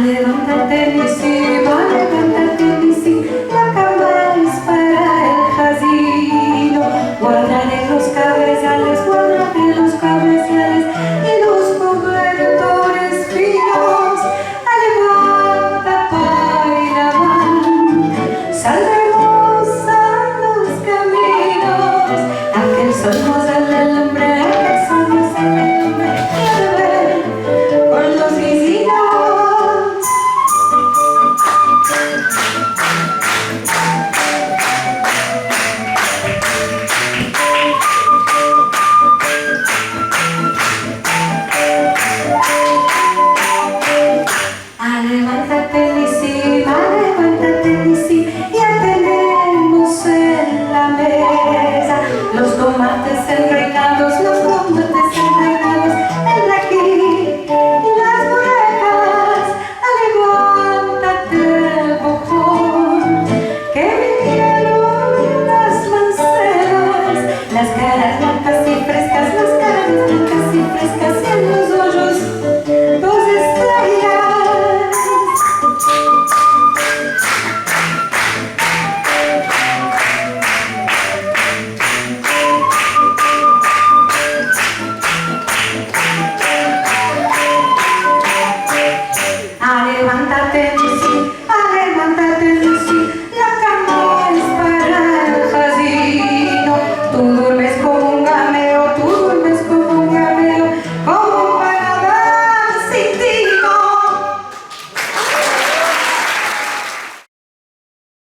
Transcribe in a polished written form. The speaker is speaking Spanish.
Levántate, Nisi, va, levántate, Nisi, la cama es para el jazino. Guárdale los cabezales y los cobertores finos. Levanta, Pairaban, saldremos a los caminos. Aquel sol nos alumbra, aquel sol nos alumbra, y a ver por los vecinos. Levántate,